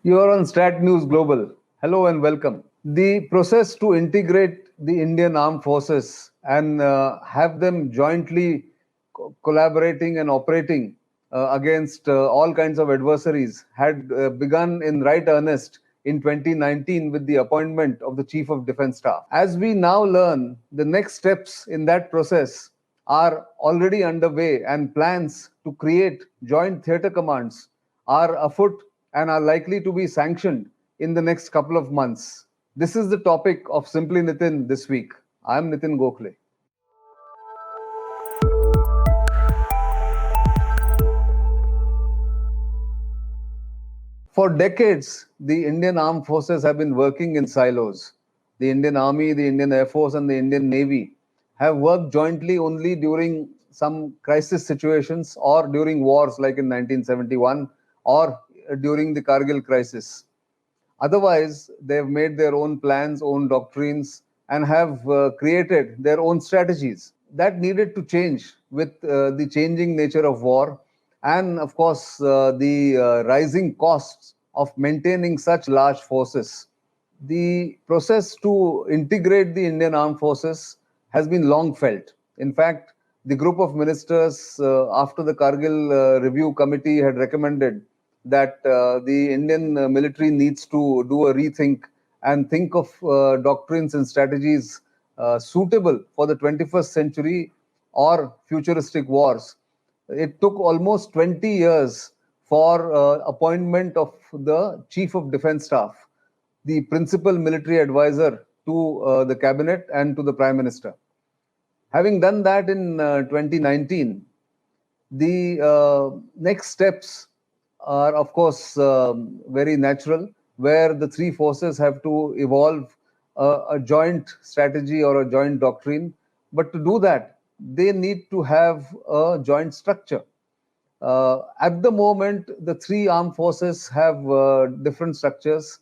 You are on StratNews Global. Hello and welcome. The process to integrate the Indian armed forces and have them jointly collaborating and operating against all kinds of adversaries had begun in right earnest in 2019 with the appointment of the Chief of Defence Staff. As we now learn, the next steps in that process are already underway, and plans to create joint theatre commands are afoot and are likely to be sanctioned in the next couple of months. This is the topic of Simply Nitin this week. I am Nitin Gokhale. For decades, the Indian armed forces have been working in silos. The Indian Army, the Indian Air Force, and the Indian Navy have worked jointly only during some crisis situations or during wars like in 1971 or during the Kargil crisis. Otherwise, they've made their own plans, own doctrines, and have created their own strategies. That needed to change with the changing nature of war and, of course, the rising costs of maintaining such large forces. The process to integrate the Indian armed forces has been long felt. In fact, the group of ministers after the Kargil Review Committee had recommended that the Indian military needs to do a rethink and think of doctrines and strategies suitable for the 21st century or futuristic wars. It took almost 20 years for appointment of the Chief of Defence Staff, the principal military advisor to the cabinet and to the Prime Minister. Having done that in 2019, the next steps are, of course, very natural, where the three forces have to evolve a joint strategy or a joint doctrine. But to do that, they need to have a joint structure. At the moment, the three armed forces have different structures,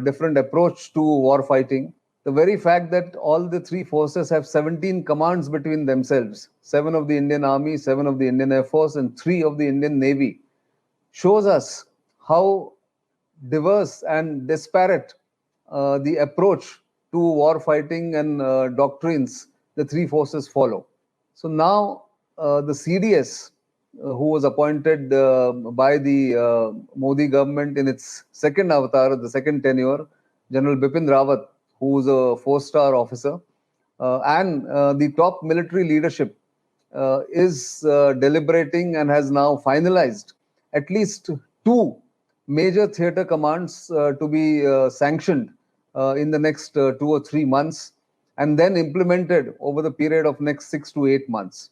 different approach to war fighting. The very fact that all the three forces have 17 commands between themselves, 7 of the Indian Army, 7 of the Indian Air Force, and 3 of the Indian Navy, shows us how diverse and disparate the approach to war fighting and doctrines the three forces follow. So now the CDS, who was appointed by the Modi government in its second avatar, the second tenure, General Bipin Rawat, who is a 4-star officer, and the top military leadership is deliberating and has now finalized at least 2 major theatre commands to be sanctioned in the next 2 or 3 months and then implemented over the period of next 6 to 8 months.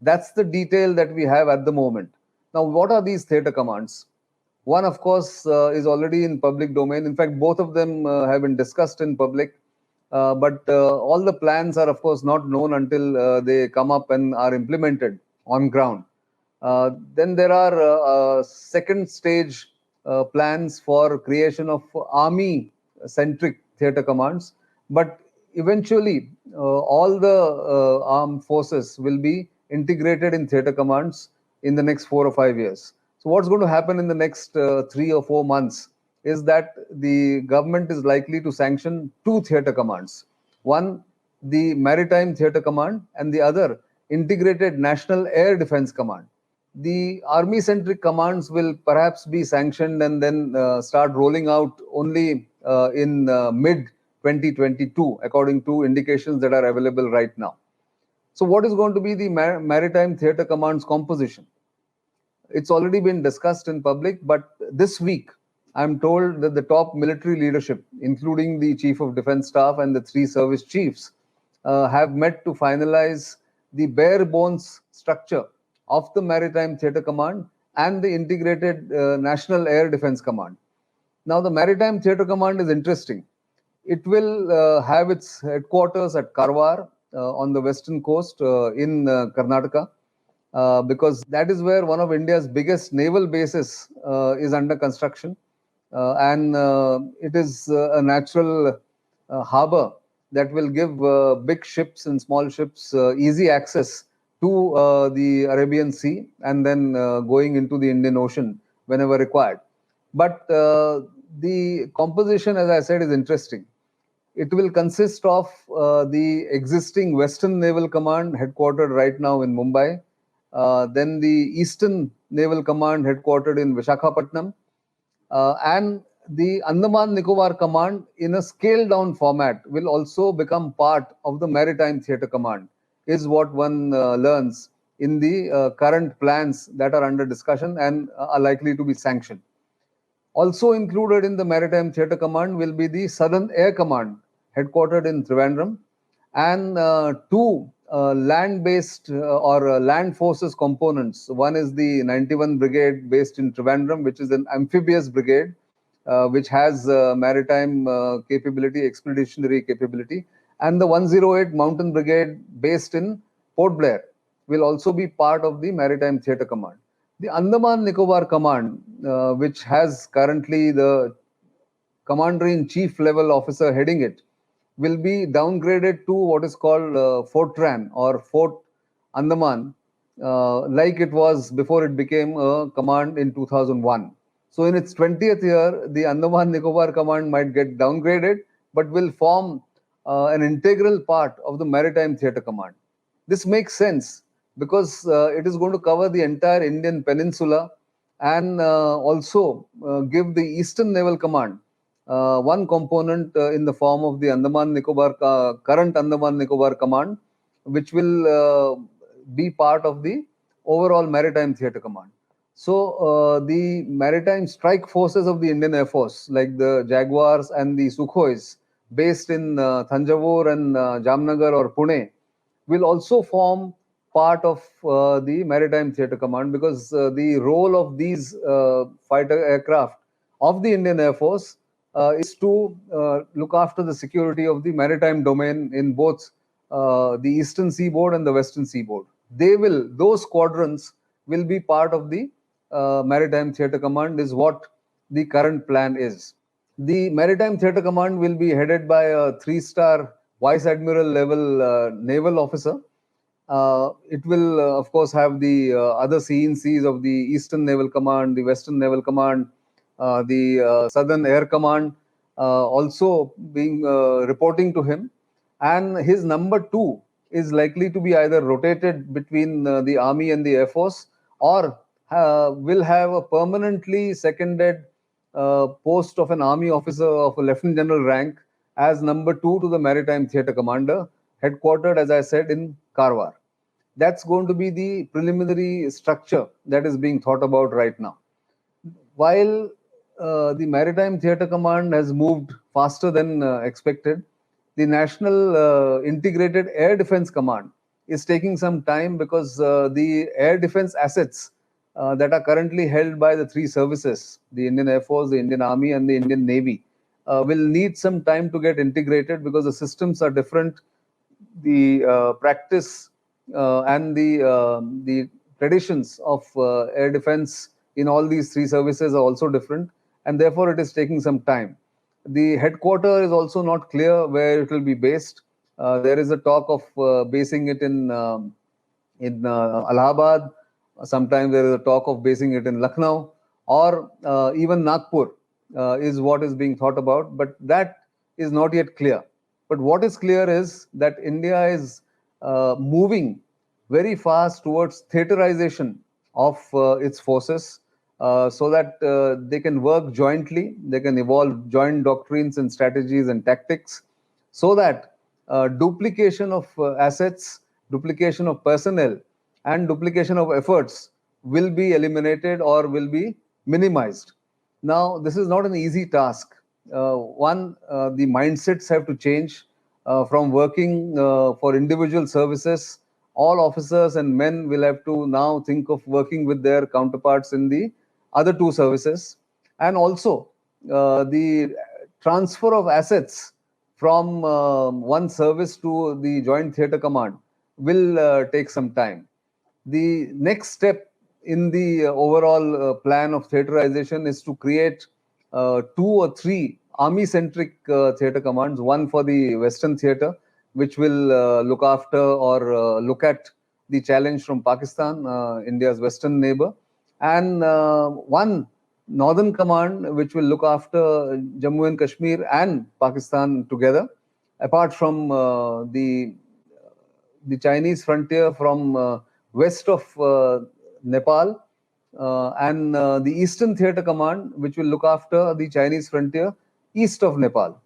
That's the detail that we have at the moment. Now, what are these theatre commands? One, of course, is already in public domain. In fact, both of them have been discussed in public. But all the plans are, of course, not known until they come up and are implemented on ground. Then there are second stage plans for creation of army-centric theatre commands. But eventually, all the armed forces will be integrated in theatre commands in the next 4 or 5 years. So what's going to happen in the next 3 or 4 months is that the government is likely to sanction 2 theatre commands. One, the Maritime Theatre Command, and the other, Integrated National Air Defence Command. The army-centric commands will perhaps be sanctioned and then start rolling out only in mid-2022, according to indications that are available right now. So what is going to be the Maritime Theatre Command's composition? It's already been discussed in public, but this week, I'm told that the top military leadership, including the Chief of Defence Staff and the 3 service chiefs, have met to finalize the bare bones structure of the Maritime Theatre Command and the Integrated National Air Defence Command. Now, the Maritime Theatre Command is interesting. It will have its headquarters at Karwar on the western coast in Karnataka, because that is where one of India's biggest naval bases is under construction. And it is a natural harbor that will give big ships and small ships easy access to the Arabian Sea and then going into the Indian Ocean whenever required. But the composition, as I said, is interesting. It will consist of the existing Western Naval Command headquartered right now in Mumbai, then the Eastern Naval Command headquartered in Vishakhapatnam, and the Andaman Nicobar Command in a scaled down format will also become part of the Maritime Theatre Command, is what one learns in the current plans that are under discussion and are likely to be sanctioned. Also included in the Maritime Theatre Command will be the Southern Air Command, headquartered in Trivandrum, and two land-based or land forces components. One is the 91 Brigade based in Trivandrum, which is an amphibious brigade, which has maritime capability, expeditionary capability, and the 108 Mountain Brigade based in Port Blair will also be part of the Maritime Theatre Command. The Andaman Nicobar Command, which has currently the Commander-in-Chief level officer heading it, will be downgraded to what is called Fortran or Fort Andaman, like it was before it became a command in 2001. So, in its 20th year, the Andaman Nicobar Command might get downgraded, but will form an integral part of the Maritime Theatre Command. This makes sense because it is going to cover the entire Indian peninsula and also give the Eastern Naval Command one component in the form of the Andaman Nicobar current Andaman Nicobar Command, which will be part of the overall Maritime Theatre Command. So the maritime strike forces of the Indian Air Force, like the Jaguars and the Sukhois, based in Thanjavur and Jamnagar or Pune, will also form part of the Maritime Theatre Command, because the role of these fighter aircraft of the Indian Air Force is to look after the security of the maritime domain in both the eastern seaboard and the western seaboard. Those squadrons will be part of the Maritime Theatre Command, is what the current plan is. The Maritime Theatre Command will be headed by a 3-star Vice Admiral level naval officer. It will, of course, have the other CNCs of the Eastern Naval Command, the Western Naval Command, the Southern Air Command also being reporting to him. And his number 2 is likely to be either rotated between the Army and the Air Force, or will have a permanently seconded post of an Army officer of a Lieutenant General rank as number 2 to the Maritime Theatre Commander, headquartered, as I said, in Karwar. That's going to be the preliminary structure that is being thought about right now. While the Maritime Theatre Command has moved faster than expected, the National Integrated Air Defense Command is taking some time, because the air defense assets that are currently held by the 3 services, the Indian Air Force, the Indian Army, and the Indian Navy, will need some time to get integrated, because the systems are different. The practice and the traditions of air defense in all these 3 services are also different, and therefore it is taking some time. The headquarter is also not clear where it will be based. There is a talk of basing it in Allahabad. Sometimes there is a talk of basing it in Lucknow, or even Nagpur is what is being thought about, but that is not yet clear. But what is clear is that India is moving very fast towards theaterization of its forces, so that they can work jointly, they can evolve joint doctrines and strategies and tactics, so that duplication of assets, duplication of personnel, and duplication of efforts will be eliminated or will be minimized. Now, this is not an easy task. The mindsets have to change from working for individual services. All officers and men will have to now think of working with their counterparts in the other 2 services. And also, the transfer of assets from one service to the Joint Theatre Command will take some time. The next step in the overall plan of theaterization is to create 2 or 3 army-centric theatre commands, one for the Western Theatre, which will look after or look at the challenge from Pakistan, India's western neighbor, and one Northern Command, which will look after Jammu and Kashmir and Pakistan together, apart from the Chinese frontier from west of Nepal, and the Eastern Theatre Command, which will look after the Chinese frontier east of Nepal.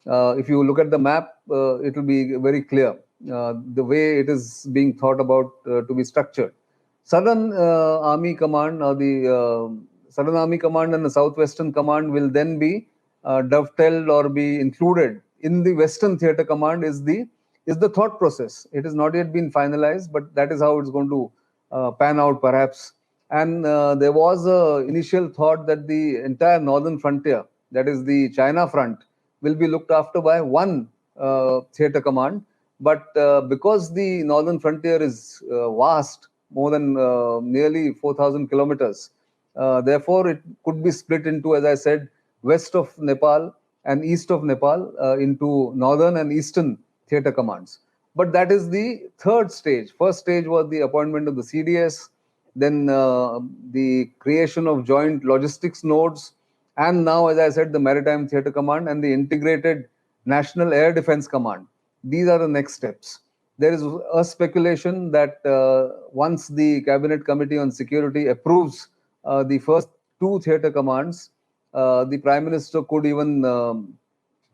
If you look at the map, it will be very clear the way it is being thought about to be structured. Southern Army Command, or the Southern Army Command and the Southwestern Command will then be dovetailed or be included in the Western Theatre Command. Is the thought process. It has not yet been finalized, but that is how it's going to pan out, perhaps. And there was a initial thought that the entire northern frontier, that is the China front, will be looked after by one theatre command. But because the northern frontier is vast, more than nearly 4,000 kilometers, therefore it could be split into, as I said, west of Nepal and east of Nepal into northern and eastern theatre commands. But that is the third stage. First stage was the appointment of the CDS, then the creation of joint logistics nodes, and now, as I said, the Maritime Theatre Command and the integrated National Air Defense Command. These are the next steps. There is a speculation that once the Cabinet Committee on Security approves the first two theatre commands, the Prime Minister could even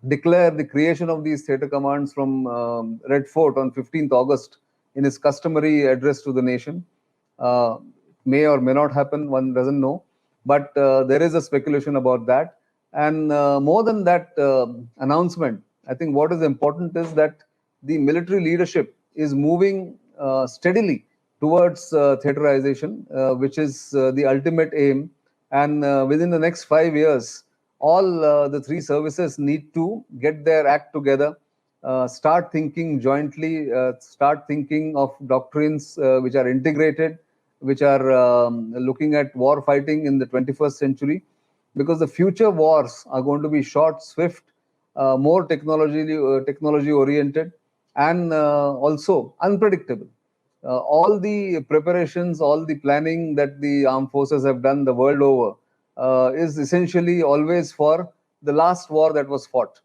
declare the creation of these theatre commands from Red Fort on 15th August in his customary address to the nation. May or may not happen, one doesn't know. But there is a speculation about that. And more than that announcement, I think what is important is that the military leadership is moving steadily towards theaterization, which is the ultimate aim. And within the next 5 years, all the three services need to get their act together, start thinking jointly, start thinking of doctrines which are integrated, which are looking at war fighting in the 21st century, because the future wars are going to be short, swift, more technology oriented, and also unpredictable. All the preparations, all the planning that the armed forces have done the world over is essentially always for the last war that was fought.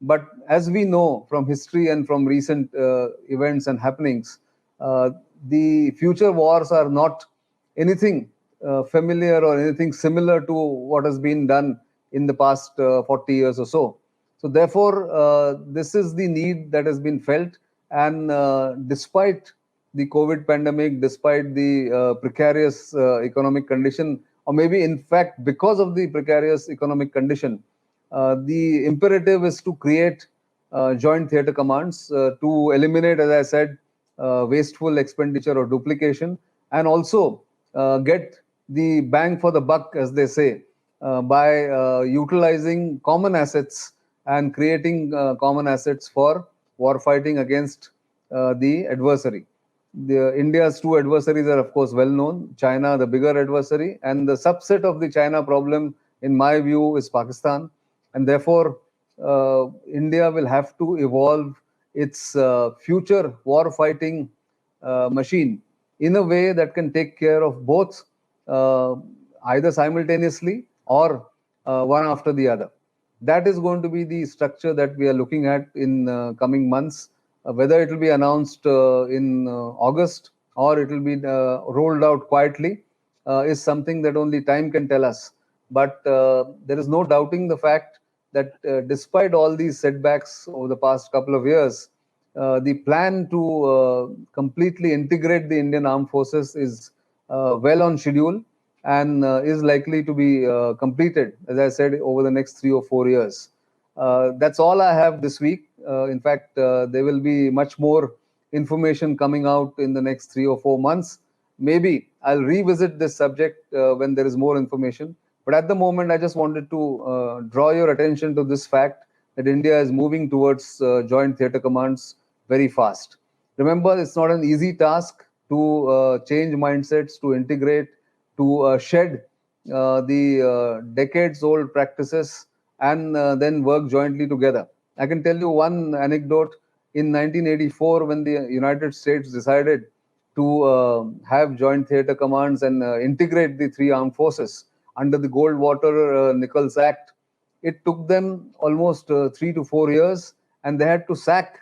But as we know from history and from recent events and happenings, the future wars are not anything familiar or anything similar to what has been done in the past 40 years or so. So therefore, this is the need that has been felt. And despite the COVID pandemic, despite the precarious economic condition, or maybe in fact because of the precarious economic condition, the imperative is to create joint theatre commands to eliminate, as I said, wasteful expenditure or duplication, and also get the bang for the buck, as they say, by utilizing common assets and creating common assets for war fighting against the adversary. India's two adversaries are, of course, well known. China, the bigger adversary, and the subset of the China problem, in my view, is Pakistan. And therefore, India will have to evolve its future war fighting machine in a way that can take care of both, either simultaneously or one after the other. That is going to be the structure that we are looking at in coming months. Whether it will be announced in August or it will be rolled out quietly is something that only time can tell us. But there is no doubting the fact that despite all these setbacks over the past couple of years, the plan to completely integrate the Indian Armed Forces is well on schedule and is likely to be completed, as I said, over the next 3 or 4 years. That's all I have this week. In fact, there will be much more information coming out in the next 3 or 4 months. Maybe I'll revisit this subject when there is more information. But at the moment, I just wanted to draw your attention to this fact that India is moving towards joint theatre commands very fast. Remember, it's not an easy task to change mindsets, to integrate, to shed the decades-old practices and then work jointly together. I can tell you one anecdote. In 1984, when the United States decided to have joint theatre commands and integrate the three armed forces, under the Goldwater Nichols Act. It took them almost 3 to 4 years, and they had to sack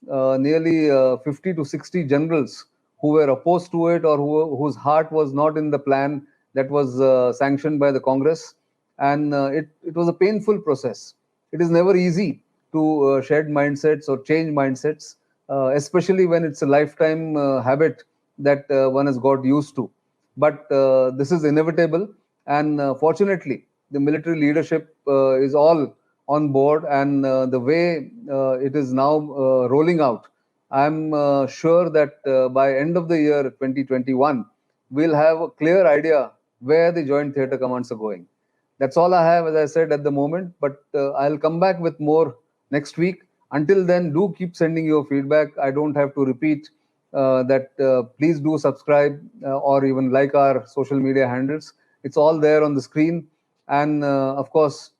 nearly 50 to 60 generals who were opposed to it, or whose heart was not in the plan that was sanctioned by the Congress. And it was a painful process. It is never easy to shed mindsets or change mindsets, especially when it's a lifetime habit that one has got used to. But this is inevitable, and fortunately, the military leadership is all on board, and the way it is now rolling out, I'm sure that by end of the year 2021, we'll have a clear idea where the joint theatre commands are going. That's all I have, as I said, at the moment. But I'll come back with more next week. Until then, do keep sending your feedback. I don't have to repeat that. Please do subscribe or even like our social media handles. It's all there on the screen. And of course,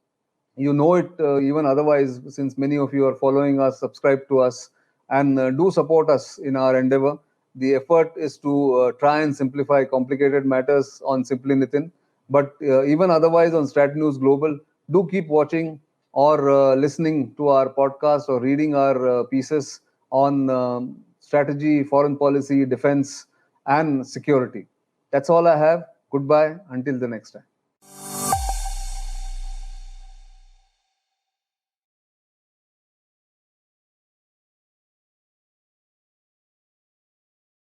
you know it even otherwise, since many of you are following us, subscribe to us, and do support us in our endeavor. The effort is to try and simplify complicated matters on Simply Nitin. But even otherwise on StratNews Global, do keep watching or listening to our podcast or reading our pieces on strategy, foreign policy, defense, and security. That's all I have. Goodbye until the next time.